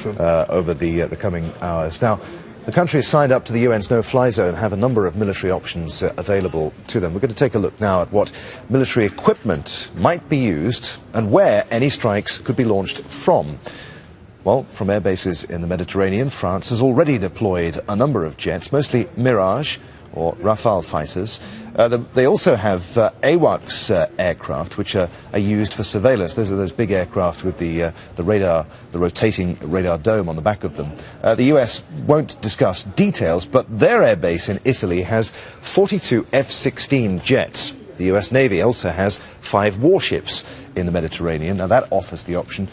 over the coming hours. Now, the country has signed up to the UN's no-fly zone and have a number of military options available to them. We're going to take a look now at what military equipment might be used and where any strikes could be launched from. Well, from air bases in the Mediterranean, France has already deployed a number of jets, mostly Mirage or Rafale fighters. They also have AWACS aircraft, which are used for surveillance. Those are those big aircraft with the rotating radar dome on the back of them. The US won't discuss details, but their airbase in Italy has 42 F-16 jets. The US Navy also has 5 warships in the Mediterranean. Now that offers the option,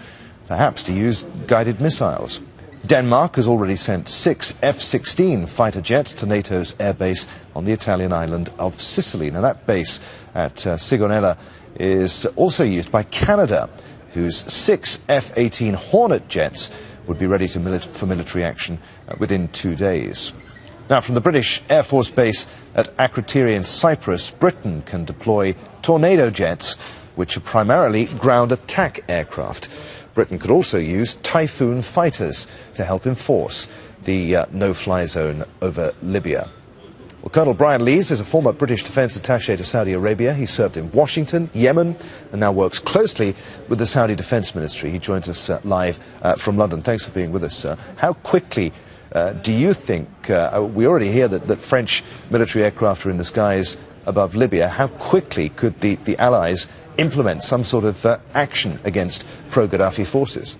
perhaps, to use guided missiles. Denmark has already sent 6 F-16 fighter jets to NATO's airbase on the Italian island of Sicily. Now that base at Sigonella is also used by Canada, whose 6 F-18 Hornet jets would be ready for military action within 2 days. Now, from the British Air Force base at Akrotiri in Cyprus, Britain can deploy Tornado jets, which are primarily ground attack aircraft. Britain could also use Typhoon fighters to help enforce the no-fly zone over Libya. Well, Colonel Brian Lees is a former British defence attaché to Saudi Arabia. He served in Washington, Yemen, and now works closely with the Saudi Defence Ministry. He joins us live from London. Thanks for being with us, sir. How quickly do you think, we already hear that French military aircraft are in the skies above Libya, how quickly could the Allies implement some sort of action against pro-Gaddafi forces?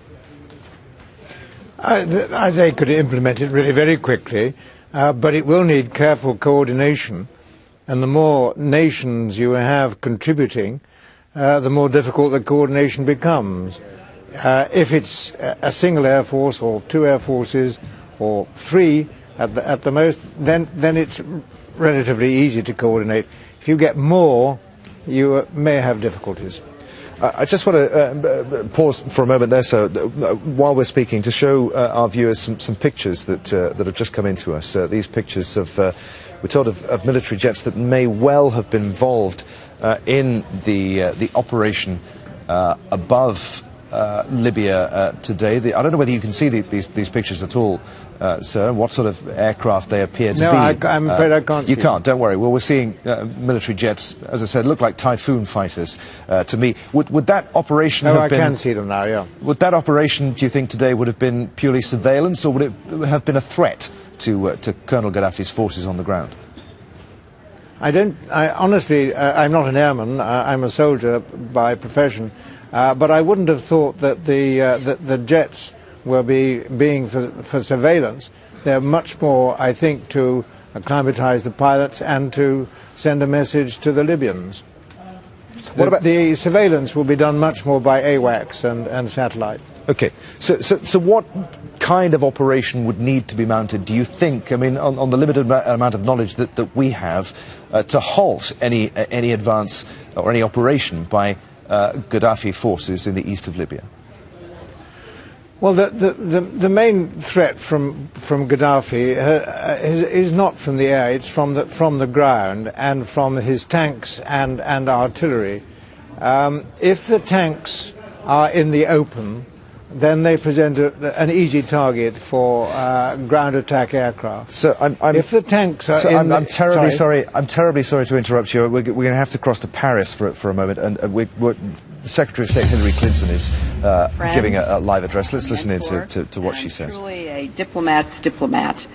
They could implement it really very quickly, but it will need careful coordination, and the more nations you have contributing, the more difficult the coordination becomes. If it's a single air force or 2 air forces or 3 at the most, then it's relatively easy to coordinate. If you get more, you may have difficulties. I just want to pause for a moment there, so while we're speaking, to show our viewers some pictures that have just come into us. These pictures of, we're told, of military jets that may well have been involved in the operation above Libya today. I don't know whether you can see these pictures at all, sir, what sort of aircraft they appear to be. No, I'm afraid I can't see. You can't, don't worry. Well, we're seeing military jets, as I said, look like Typhoon fighters to me. Would that operation have been... I can see them now, yeah. Would that operation, do you think, today would have been purely surveillance, or would it have been a threat to Colonel Gaddafi's forces on the ground? Honestly, I'm not an airman. I'm a soldier by profession. But I wouldn't have thought that the jets were being for surveillance. They're much more, I think, to acclimatise the pilots and to send a message to the Libyans. What about the surveillance will be done much more by AWACS and satellite. Okay, so what kind of operation would need to be mounted, do you think, I mean, on the limited amount of knowledge that we have, to halt any advance or any operation by Gaddafi forces in the east of Libya? Well, the main threat from Gaddafi is not from the air; it's from the ground and from his tanks and artillery. If the tanks are in the open, then they present an easy target for ground attack aircraft. So if the tanks are I'm terribly sorry. I'm terribly sorry to interrupt you. We're going to have to cross to Paris for a moment, and Secretary of State Hillary Clinton is giving a live address. Let's listen in to what she says. Truly a diplomat's diplomat.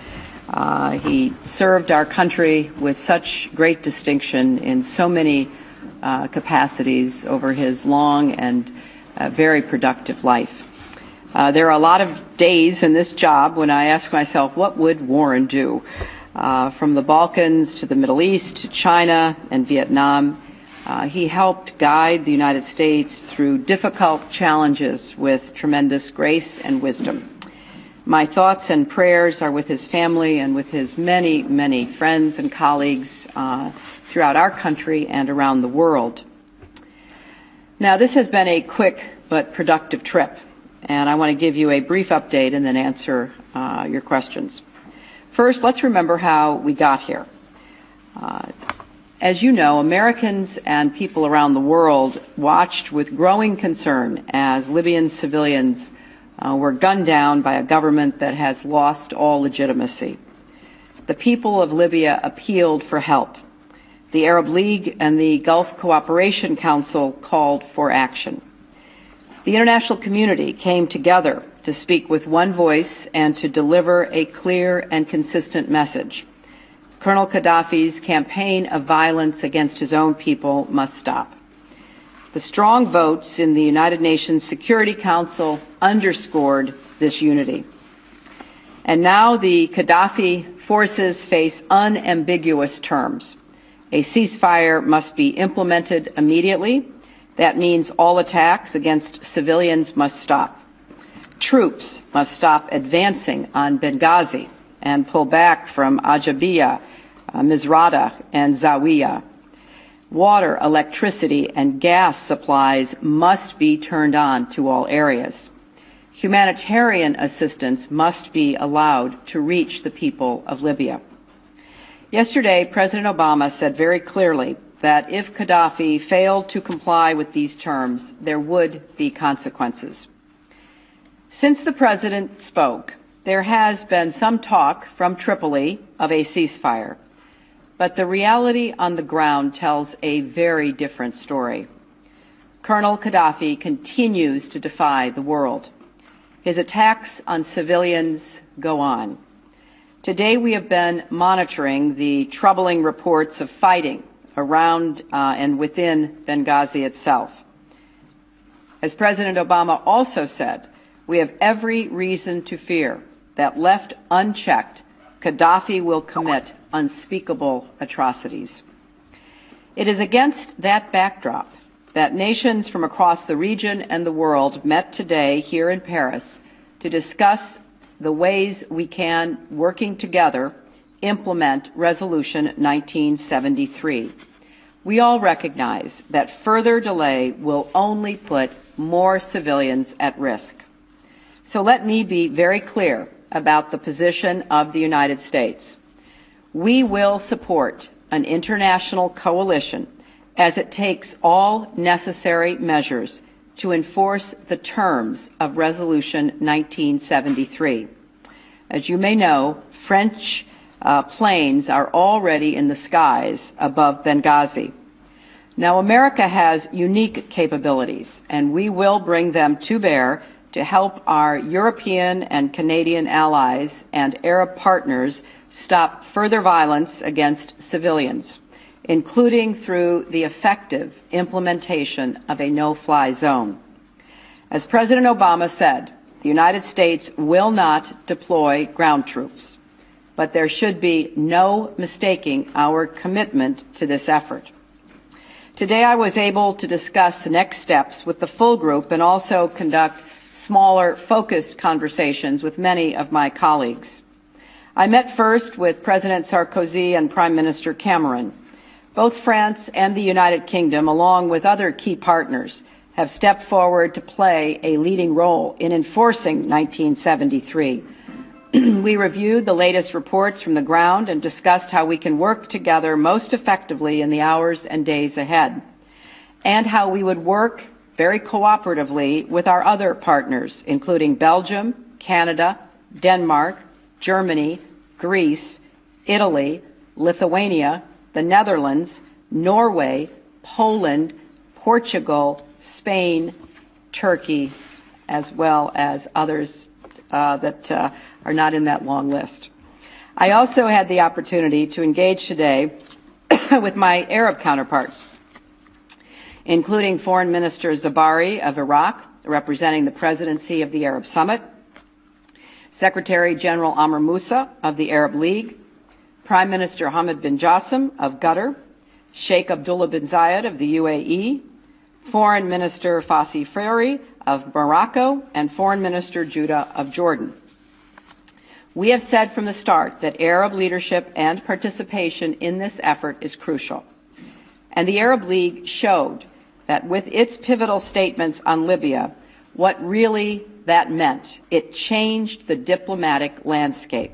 He served our country with such great distinction in so many capacities over his long and very productive life. There are a lot of days in this job when I ask myself, what would Warren do? From the Balkans to the Middle East to China and Vietnam, he helped guide the United States through difficult challenges with tremendous grace and wisdom. My thoughts and prayers are with his family and with his many, many friends and colleagues throughout our country and around the world. Now, this has been a quick but productive trip, and I want to give you a brief update and then answer your questions. First, let's remember how we got here. As you know, Americans and people around the world watched with growing concern as Libyan civilians were gunned down by a government that has lost all legitimacy. The people of Libya appealed for help. The Arab League and the Gulf Cooperation Council called for action. The international community came together to speak with one voice and to deliver a clear and consistent message. Colonel Gaddafi's campaign of violence against his own people must stop. The strong votes in the United Nations Security Council underscored this unity. And now the Gaddafi forces face unambiguous terms. A ceasefire must be implemented immediately. That means all attacks against civilians must stop. Troops must stop advancing on Benghazi and pull back from Aljazeera, Misrata, and Zawiya. Water, electricity, and gas supplies must be turned on to all areas. Humanitarian assistance must be allowed to reach the people of Libya. Yesterday, President Obama said very clearly that if Gaddafi failed to comply with these terms, there would be consequences. Since the President spoke, there has been some talk from Tripoli of a ceasefire, but the reality on the ground tells a very different story. Colonel Gaddafi continues to defy the world. His attacks on civilians go on. Today we have been monitoring the troubling reports of fighting around and within Benghazi itself. As President Obama also said, we have every reason to fear that left unchecked, Gaddafi will commit unspeakable atrocities. It is against that backdrop that nations from across the region and the world met today here in Paris to discuss the ways we can, working together, implement Resolution 1973. We all recognize that further delay will only put more civilians at risk. So let me be very clear about the position of the United States. We will support an international coalition as it takes all necessary measures to enforce the terms of Resolution 1973. As you may know, French planes are already in the skies above Benghazi. Now, America has unique capabilities, and we will bring them to bear to help our European and Canadian allies and Arab partners stop further violence against civilians, including through the effective implementation of a no-fly zone. As President Obama said, the United States will not deploy ground troops, but there should be no mistaking our commitment to this effort. Today I was able to discuss the next steps with the full group and also conduct smaller, focused conversations with many of my colleagues. I met first with President Sarkozy and Prime Minister Cameron. Both France and the United Kingdom, along with other key partners, have stepped forward to play a leading role in enforcing 1973. We reviewed the latest reports from the ground and discussed how we can work together most effectively in the hours and days ahead, and how we would work very cooperatively with our other partners, including Belgium, Canada, Denmark, Germany, Greece, Italy, Lithuania, the Netherlands, Norway, Poland, Portugal, Spain, Turkey, as well as others that are not in that long list. I also had the opportunity to engage today with my Arab counterparts, including Foreign Minister Zabari of Iraq, representing the presidency of the Arab Summit, Secretary General Amr Moussa of the Arab League, Prime Minister Hamad bin Jassim of Qatar, Sheikh Abdullah bin Zayed of the UAE, Foreign Minister Fassi Fari of Morocco, and Foreign Minister Judah of Jordan. We have said from the start that Arab leadership and participation in this effort is crucial. And the Arab League showed that with its pivotal statements on Libya, what really that meant. It changed the diplomatic landscape.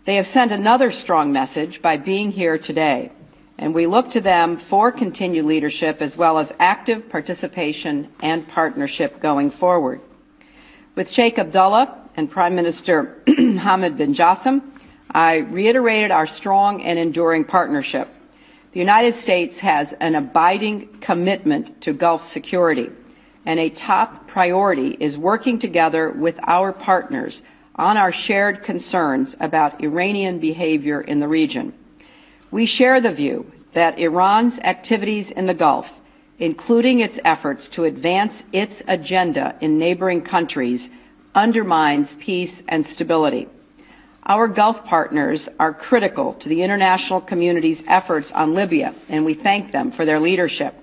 They have sent another strong message by being here today, and we look to them for continued leadership as well as active participation and partnership going forward. With Sheikh Abdullah and Prime Minister Hamad bin Jassim, I reiterated our strong and enduring partnership. The United States has an abiding commitment to Gulf security, and a top priority is working together with our partners on our shared concerns about Iranian behavior in the region. We share the view that Iran's activities in the Gulf, including its efforts to advance its agenda in neighboring countries, undermines peace and stability. Our Gulf partners are critical to the international community's efforts on Libya, and we thank them for their leadership.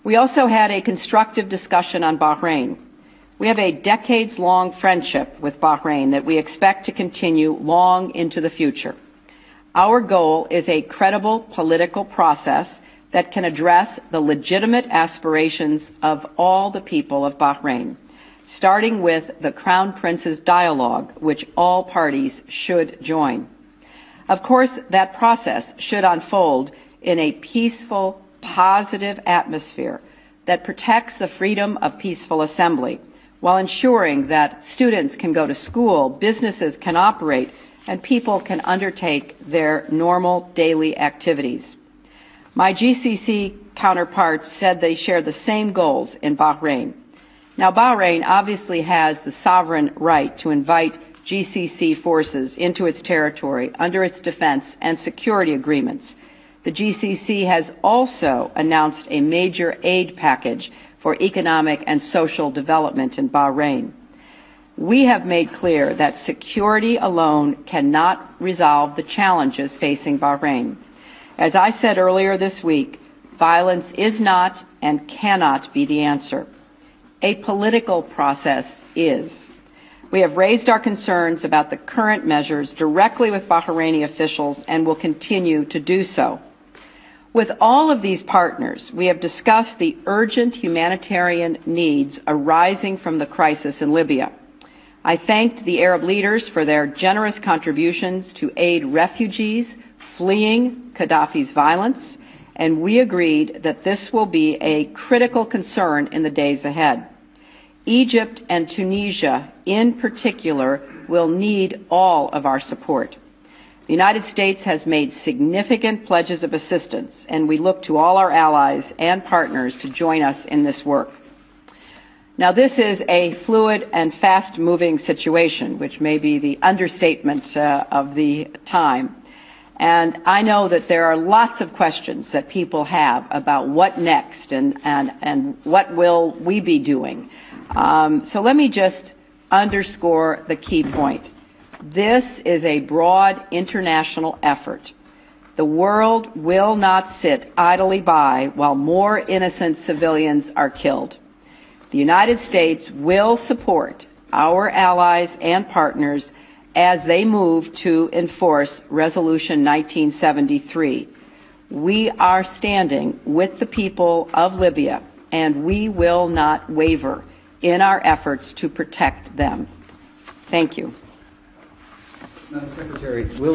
We also had a constructive discussion on Bahrain. We have a decades-long friendship with Bahrain that we expect to continue long into the future. Our goal is a credible political process that can address the legitimate aspirations of all the people of Bahrain, starting with the Crown Prince's dialogue, which all parties should join. Of course, that process should unfold in a peaceful, positive atmosphere that protects the freedom of peaceful assembly, while ensuring that students can go to school, businesses can operate, and people can undertake their normal daily activities. My GCC counterparts said they share the same goals in Bahrain. Now, Bahrain obviously has the sovereign right to invite GCC forces into its territory under its defense and security agreements. The GCC has also announced a major aid package for economic and social development in Bahrain. We have made clear that security alone cannot resolve the challenges facing Bahrain. As I said earlier this week, violence is not and cannot be the answer. A political process is. We have raised our concerns about the current measures directly with Bahraini officials and will continue to do so. With all of these partners, we have discussed the urgent humanitarian needs arising from the crisis in Libya. I thanked the Arab leaders for their generous contributions to aid refugees fleeing Gaddafi's violence, and we agreed that this will be a critical concern in the days ahead. Egypt and Tunisia, in particular, will need all of our support. The United States has made significant pledges of assistance, and we look to all our allies and partners to join us in this work. Now, this is a fluid and fast-moving situation, which may be the understatement of the time. And I know that there are lots of questions that people have about what next and what will we be doing. So let me just underscore the key point. This is a broad international effort. The world will not sit idly by while more innocent civilians are killed. The United States will support our allies and partners as they move to enforce Resolution 1973. We are standing with the people of Libya, and we will not waver in our efforts to protect them. Thank you. Madam Secretary, will